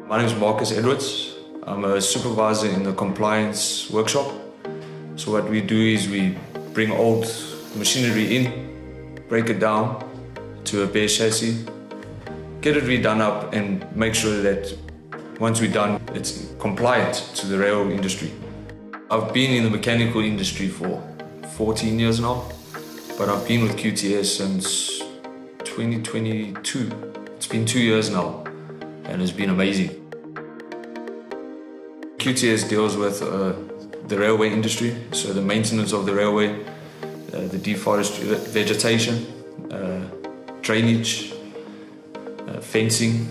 My name is Marcus Edwards. I'm a supervisor in the compliance workshop. So what we do is we bring old machinery in, break it down to a bare chassis, get it redone up and make sure that once we're done, it's compliant to the rail industry. I've been in the mechanical industry for 14 years now, but I've been with QTS since 2022. It's been 2 years now, and it's been amazing. QTS deals with the railway industry, so the maintenance of the railway, the deforestry, vegetation, drainage, fencing,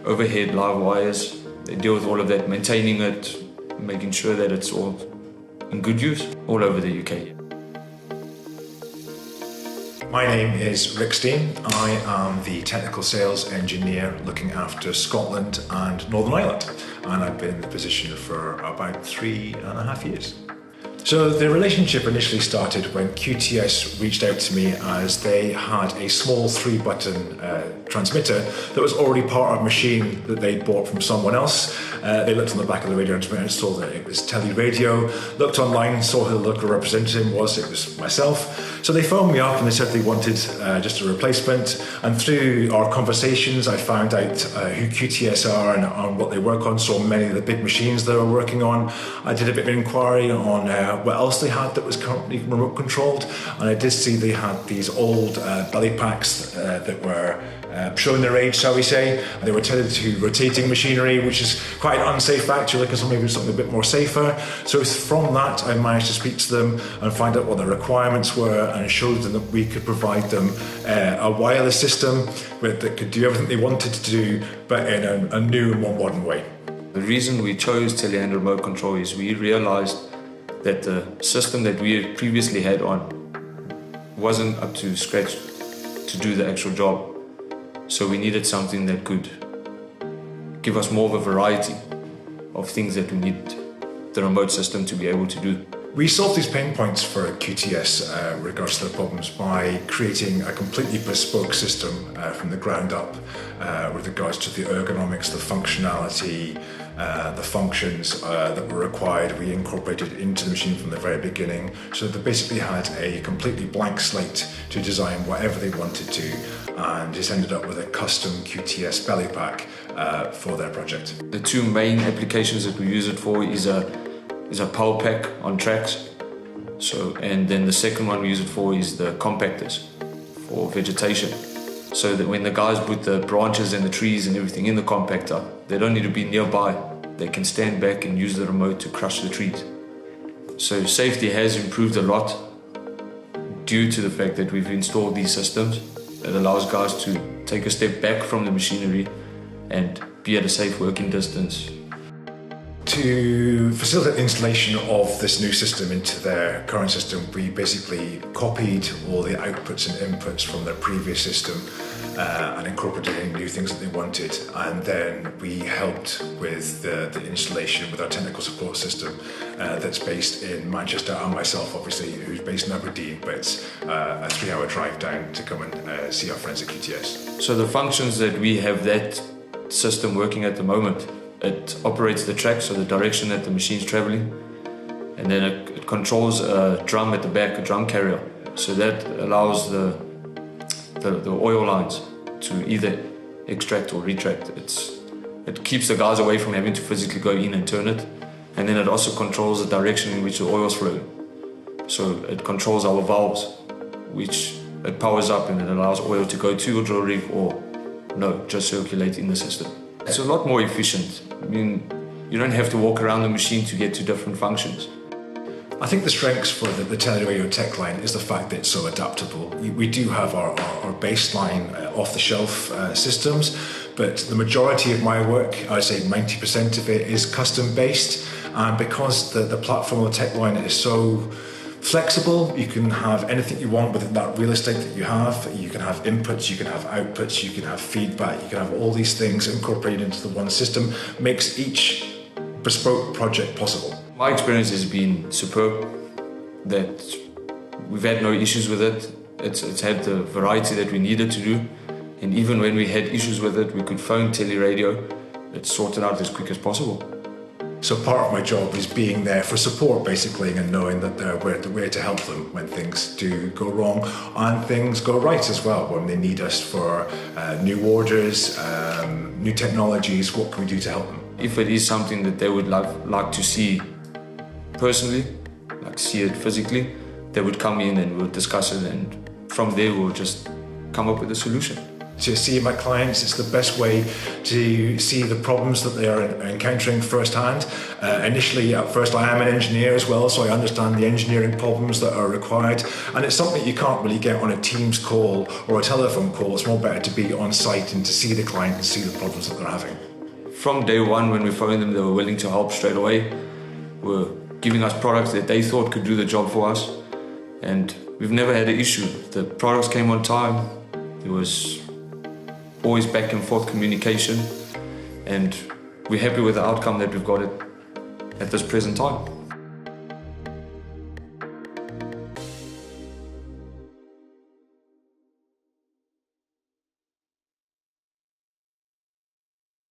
overhead live wires. They deal with all of that, maintaining it, making sure that it's all in good use all over the UK. My name is Rick Steen. I am the technical sales engineer looking after Scotland and Northern Ireland, and I've been in the position for about 3.5 years. So the relationship initially started when QTS reached out to me as they had a small 3-button transmitter that was already part of a machine that they bought from someone else. They looked on the back of the radio transmitter and saw that it was Tele radio, looked online, saw who the local representative was, it was myself. So they phoned me up and they said they wanted just a replacement, and through our conversations I found out who QTS are and what they work on, saw many of the big machines they were working on. I did a bit of inquiry on what else they had that was currently remote controlled, and I did see they had these old belly packs that were showing their age, shall we say. They were tethered to rotating machinery, which is quite an unsafe factor. You're looking for maybe something a bit more safer. So from that I managed to speak to them and find out what their requirements were, and showed them that we could provide them a wireless system that could do everything they wanted to do, but in a new and more modern way. The reason we chose Tele and remote control is we realized that the system that we had previously had on wasn't up to scratch to do the actual job. So we needed something that could give us more of a variety of things that we need the remote system to be able to do. We solved these pain points for QTS in regards to their problems by creating a completely bespoke system from the ground up with regards to the ergonomics, the functionality, the functions that were required. We incorporated into the machine from the very beginning, so they basically had a completely blank slate to design whatever they wanted to, and just ended up with a custom QTS belly pack for their project. The two main applications that we use it for is a power pack on tracks. And then the second one we use it for is the compactors for vegetation. So that when the guys put the branches and the trees and everything in the compactor, they don't need to be nearby. They can stand back and use the remote to crush the trees. So safety has improved a lot due to the fact that we've installed these systems that allows guys to take a step back from the machinery and be at a safe working distance. To facilitate the installation of this new system into their current system, we basically copied all the outputs and inputs from their previous system and incorporated any new things that they wanted, and then we helped with the installation with our technical support system that's based in Manchester, and myself obviously, who's based in Aberdeen, but it's a 3-hour drive down to come and see our friends at QTS. So the functions that we have that system working at the moment, it operates the track, so the direction that the machine's traveling, and then it controls a drum at the back, a drum carrier. So that allows the oil lines to either extract or retract. It keeps the guys away from having to physically go in and turn it, and then it also controls the direction in which the oil's flowing. So it controls our valves, which it powers up and it allows oil to go to a drill rig or no, just circulate in the system. It's a lot more efficient. I mean, you don't have to walk around the machine to get to different functions. I think the strengths for the Tele Radio tech line is the fact that it's so adaptable. We do have our baseline off-the-shelf systems, but the majority of my work, I'd say 90% of it, is custom-based, and because the platform of the tech line is so flexible, you can have anything you want within that real estate that you have. You can have inputs, you can have outputs, you can have feedback, you can have all these things incorporated into the one system, makes each bespoke project possible. My experience has been superb, that we've had no issues with it. It's had the variety that we needed to do, and even when we had issues with it, we could phone Tele Radio it's sorted out as quick as possible. So part of my job is being there for support, basically, and knowing that they're where to help them when things do go wrong and things go right as well, when they need us for new orders, new technologies. What can we do to help them? If it is something that they would like to see personally, like see it physically, they would come in and we'll discuss it, and from there we'll just come up with a solution. To see my clients, it's the best way to see the problems that they are encountering firsthand. Initially, at first, I am an engineer as well, so I understand the engineering problems that are required. And it's something you can't really get on a Teams call or a telephone call. It's more better to be on site and to see the client and see the problems that they're having. From day one, when we phoned them, they were willing to help straight away. Were giving us products that they thought could do the job for us. And we've never had an issue. The products came on time. There was always back and forth communication, and we're happy with the outcome that we've got at this present time.